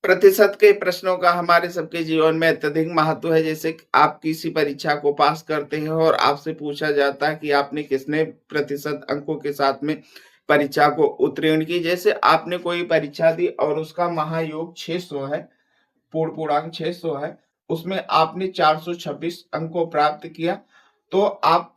प्रतिशत के प्रश्नों का हमारे सबके जीवन में अत्यधिक महत्व है। जैसे कि आप किसी परीक्षा को पास करते हैं और आपसे पूछा जाता है कि आपने कितने प्रतिशत अंकों के साथ में परीक्षा को उत्तीर्ण की। जैसे आपने कोई परीक्षा दी और उसका महायोग 600 है, पूर्ण पूर्णांक 600 है, उसमें आपने 426 अंक को प्राप्त किया, तो आप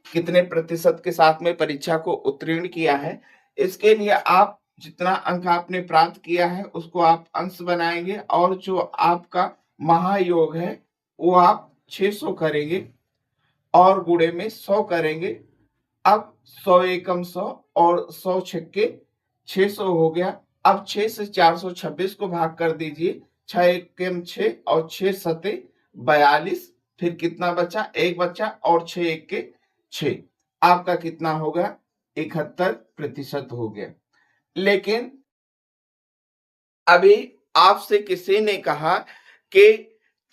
कितने प्रतिशत के साथ में परीक्षा को उत्तीर्ण किया है। इसके लिए आप जितना अंक आपने प्राप्त किया है उसको आप अंश बनाएंगे और जो आपका महायोग है वो आप 600 करेंगे और गुणे में 100 करेंगे। अब 100 एकम 100 और 100 छक्के 600 हो गया। अब 6 से 426 को भाग कर दीजिए, 6 एकम 6 और 6 सते 42, फिर कितना बचा, एक बचा और 6 एक 6, आपका कितना होगा, 71% हो गया। लेकिन अभी आपसे किसी ने कहा कि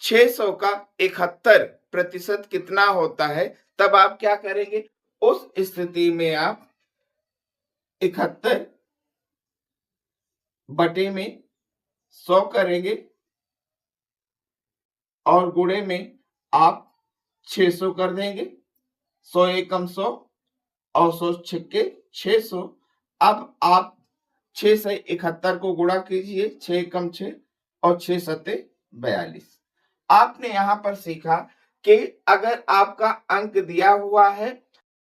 600 का 71% कितना होता है, तब आप क्या करेंगे? उस स्थिति में आप 71 बटे में 100 करेंगे और गुणे में आप 600 कर देंगे। 100 एकम 100 और 100 छक्के 600। अब आप 6 से 71 को गुणा कीजिए, 6 एकम 6 और 6 सते 42। आपने यहाँ पर सीखा कि अगर आपका अंक दिया हुआ है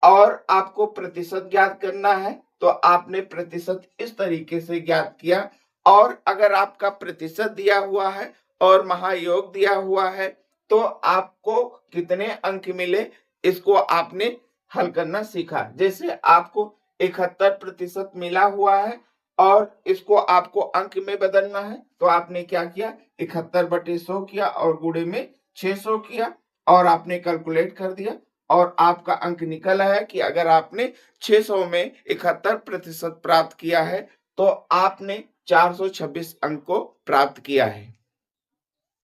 और आपको प्रतिशत ज्ञात करना है तो आपने प्रतिशत इस तरीके से ज्ञात किया, और अगर आपका प्रतिशत दिया हुआ है और महायोग दिया हुआ है तो आपको कितने अंक मिले इसको आपने हल करना सीखा। जैसे आपको 71% मिला हुआ है और इसको आपको अंक में बदलना है तो आपने क्या किया, 71/100 किया और गुणे में 600 किया और आपने कैलकुलेट कर दिया और आपका अंक निकल आया कि अगर आपने 600 में 71% प्राप्त किया है तो आपने 426 अंक को प्राप्त किया है।